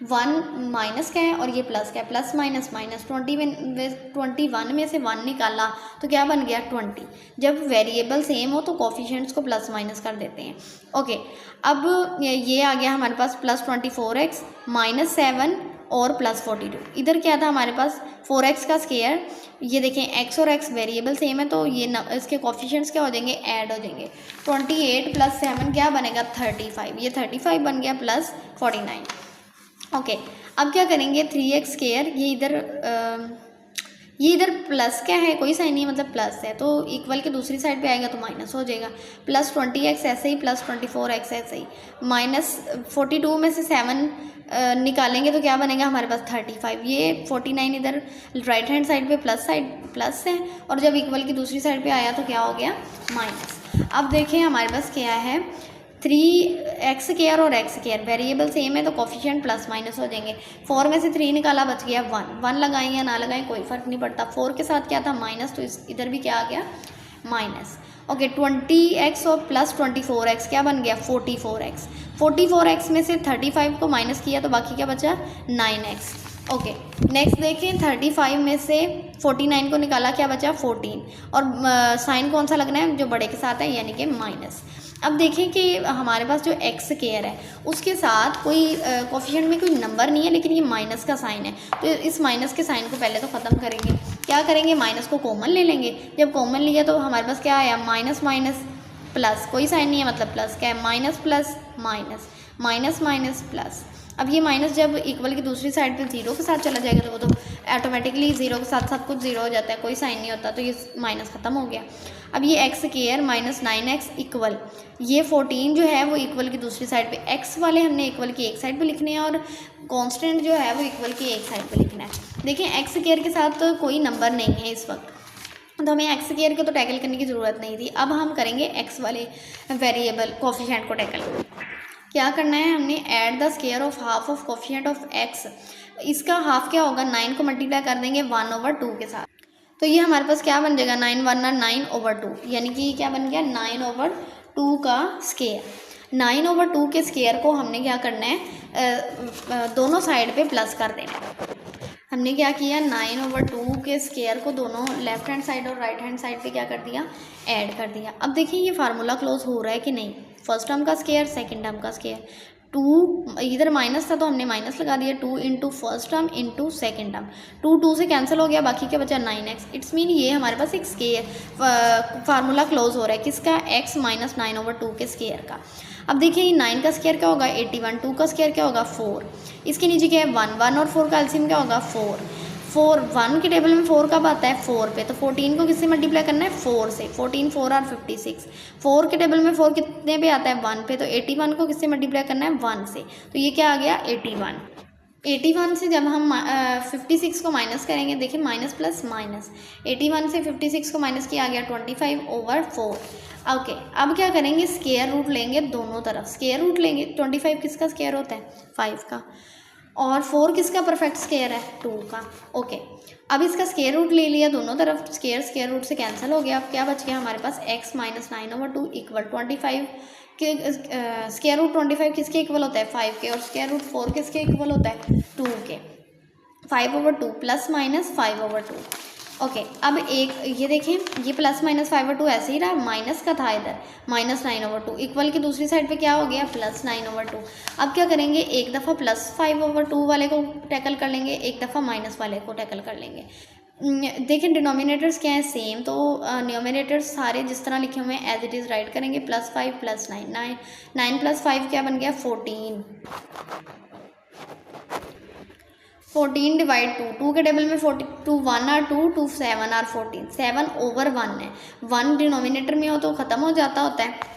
1 माइनस का है और ये प्लस का है, प्लस माइनस माइनस 21 में से 1 निकाला तो क्या बन गया 20। जब वेरिएबल सेम हो तो कोफिशिएंट्स को प्लस माइनस कर देते हैं। ओके, अब ये आ गया हमारे पास प्लस 24x माइनस 7 और प्लस 42। इधर क्या था हमारे पास 4x का स्क्वायर, ये देखें x और x वेरिएबल सेम है तो ये इसके कोफिशिएंट्स क्या हो जाएंगे, ऐड हो जाएंगे। 28 प्लस 7 क्या बनेगा 35, ये 35 बन गया प्लस 49। ओके, अब क्या करेंगे 3x स्क्वायर, ये इधर प्लस क्या है, कोई साइन नहीं है, मतलब प्लस है, तो इक्वल के दूसरी साइड पे आएगा तो माइनस हो जाएगा, प्लस 20x ऐसे ही, प्लस 24x ऐसे ही, माइनस 42 में से 7 निकालेंगे तो क्या बनेगा हमारे पास 35, ये 49 इधर राइट हैंड साइड पे प्लस है और जब इक्वल की दूसरी साइड पे आया तो क्या हो गया माइनस। अब देखें हमारे पास क्या है 3x स्क्वायर और x स्क्वायर वेरिएबल सेम है तो कोफिशिएंट प्लस माइनस हो जाएंगे। 4 में से 3 निकाला बच गया 1 लगाएं या ना लगाएं कोई फ़र्क नहीं पड़ता। 4 के साथ क्या था माइनस, तो इधर भी क्या आ गया माइनस। ओके, 20x और प्लस 24x क्या बन गया 44x। 44x में से 35 को माइनस किया तो बाकी क्या बचा 9x। ओके, नेक्स्ट देखें 35 में से 49 को निकाला क्या बचा 14 और साइन कौन सा लगना है जो बड़े के साथ है यानी कि माइनस। अब देखें कि हमारे पास जो x स्क्वायर है उसके साथ कोई कोफिशिएंट में कोई नंबर नहीं है लेकिन ये माइनस का साइन है, तो इस माइनस के साइन को पहले तो ख़त्म करेंगे। क्या करेंगे माइनस को कॉमन ले लेंगे, जब कॉमन लिया तो हमारे पास क्या आया माइनस माइनस प्लस, कोई साइन नहीं है मतलब प्लस, क्या है minus plus minus minus minus plus. अब ये माइनस जब इक्वल की दूसरी साइड पे 0 के साथ चला जाएगा तो वो तो ऑटोमेटिकली 0 के साथ सब कुछ 0 हो जाता है, कोई साइन नहीं होता, तो ये माइनस ख़त्म हो गया। अब ये x square minus 9x equal ये 14 जो है वो इक्वल की दूसरी साइड पे, x वाले हमने इक्वल की एक साइड पे लिखने हैं और कांस्टेंट जो है वो इक्वल की एक साइड पे लिखना है। देखिए x स्क्वायर के साथ तो कोई नंबर नहीं है इस वक्त, तो हमें x स्क्वायर को तो टैकल करने की ज़रूरत नहीं थी। अब हम करेंगे x वाले वेरिएबल कोफिशिएंट को टैकल। क्या करना है, हमने add the square of half of coefficient of x, इसका हाफ क्या होगा 9 को मल्टीप्लाई कर देंगे 1/2 के साथ, तो ये हमारे पास क्या बन जाएगा 9 1 9/2, यानी कि क्या बन गया 9/2 का स्क्वायर। 9/2 के स्क्वायर को हमने क्या करना है दोनों साइड पे प्लस कर देना है। हमने क्या किया, 9/2 के स्केयर को दोनों लेफ्ट हैंड साइड और राइट हैंड साइड पे क्या कर दिया, ऐड कर दिया। अब देखिए ये फार्मूला क्लोज हो रहा है कि नहीं, फर्स्ट टर्म का स्केयर सेकंड टर्म का स्केयर, 2 इधर माइनस था तो हमने माइनस लगा दिया, 2 into first term into second term, 2 से कैंसिल हो गया, बाकी क्या बचा 9x। इट्स मीन ये हमारे पास एक स्केयर फार्मूला क्लोज हो रहा है किसका, x माइनस 9/2 के स्केयर का। अब देखिए ये 9 का स्केयर क्या होगा 81, 2 का स्केयर क्या होगा 4, इसके नीचे क्या है 1 और 4 का एलसीएम क्या होगा 4 1 के टेबल में 4 कब आता है 4 पे, तो 14 को किससे मल्टीप्लाई करना है 4 से, 14 4 और 56, 4 के टेबल में 4 कितने पे आता है 1 पे, तो 81 को किससे मल्टीप्लाई करना है 1 से, तो ये क्या आ गया 81 से जब हम 56 को माइनस करेंगे, देखिए माइनस प्लस माइनस, 81 से 56 को माइनस किया, आ गया 25/4। ओके, अब क्या करेंगे, स्केयर रूट लेंगे दोनों तरफ, स्केयर रूट लेंगे, 25 किसका स्केयर होता है 5 का, और 4 किसका परफेक्ट स्केयर है 2 का। ओके, अब इसका स्केयर रूट ले लिया दोनों तरफ, स्केयर रूट से कैंसिल हो गया, अब क्या बच गया हमारे पास x माइनस 9/2 इक्वल 25 के स्केयर रूट 25 किसके इक्वल होता है 5 के, और स्केयर रूट 4 किसके इक्वल होता है 2 के, 5/2 प्लस माइनस 5/2। ओके, अब एक ये देखें, ये प्लस माइनस 5/2 ऐसे ही रहा, माइनस का था इधर माइनस 9/2, इक्वल की दूसरी साइड पे क्या हो गया प्लस 9/2। अब क्या करेंगे, एक दफ़ा प्लस 5/2 वाले को टैकल कर लेंगे, एक दफ़ा माइनस वाले को टैकल कर लेंगे। देखें डिनोमिनेटर्स क्या है सेम, तो न्यूमिनेटर्स सारे जिस तरह लिखे हुए हैं एज इट इज़ राइट करेंगे, +5 + 9 9 + 5 क्या बन गया 14, 14 डिवाइड 2 के टेबल में 2 1 और 2 7 और 14, 7/1 है, 1 डिनोमिनेटर में हो तो ख़त्म हो जाता होता है,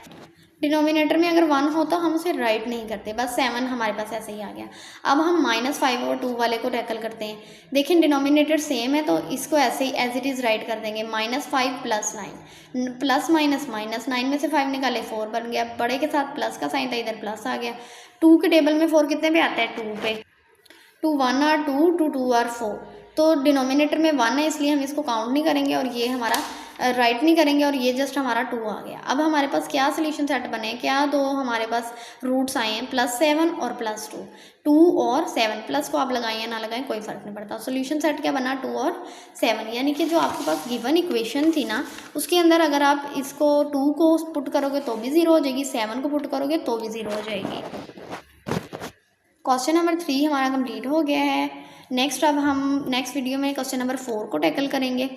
डिनोमिनेटर में अगर 1 हो तो हम उसे राइट नहीं करते, बस 7 हमारे पास ऐसे ही आ गया। अब हम -5/2 वाले को टैकल करते हैं, देखें डिनोमिनेटर सेम है तो इसको ऐसे ही एज इट इज़ राइट कर देंगे, -5 + 9, प्लस माइनस माइनस, 9 में से 5 निकाले 4 बन गया, बड़े के साथ प्लस का साइन था इधर प्लस आ गया, 2 के टेबल में 4 कितने पे आता है 2 पे, 2 1 और 2 और 4, तो डिनोमिनेटर में 1 है इसलिए हम इसको काउंट नहीं करेंगे और ये हमारा राइट नहीं करेंगे, और ये जस्ट हमारा 2 आ गया। अब हमारे पास क्या सोल्यूशन सेट बने, क्या दो हमारे पास रूट्स आए हैं +7 और +2, 2 और 7, प्लस को आप लगाएं या ना लगाएं कोई फ़र्क नहीं पड़ता। सोल्यूशन सेट क्या बना 2 और 7, यानी कि जो आपके पास गिवन इक्वेशन थी ना उसके अंदर अगर आप इसको 2 को पुट करोगे तो भी 0 हो जाएगी, 7 को पुट करोगे तो भी 0 हो जाएगी। क्वेश्चन नंबर 3 हमारा कंप्लीट हो गया है। नेक्स्ट अब हम नेक्स्ट वीडियो में क्वेश्चन नंबर 4 को टैकल करेंगे।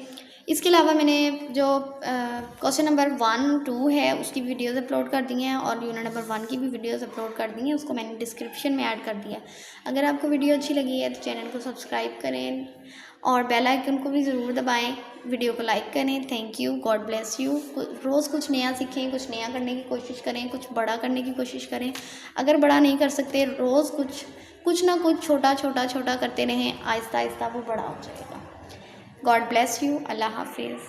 इसके अलावा मैंने जो क्वेश्चन नंबर 1 2 है उसकी वीडियोस अपलोड कर दी हैं, और यूनिट नंबर 1 की भी वीडियोस अपलोड कर दी हैं, उसको मैंने डिस्क्रिप्शन में ऐड कर दिया। अगर आपको वीडियो अच्छी लगी है तो चैनल को सब्सक्राइब करें और बेल आइकन को भी ज़रूर दबाएं, वीडियो को लाइक करें। Thank you, God bless you. रोज़ कुछ नया सीखें, कुछ नया करने की कोशिश करें, कुछ बड़ा करने की कोशिश करें। अगर बड़ा नहीं कर सकते, रोज़ कुछ ना कुछ छोटा करते रहें, आहिस्ता आहिस्ता वो बड़ा हो जाएगा। God bless you. अल्लाह हाफिज़।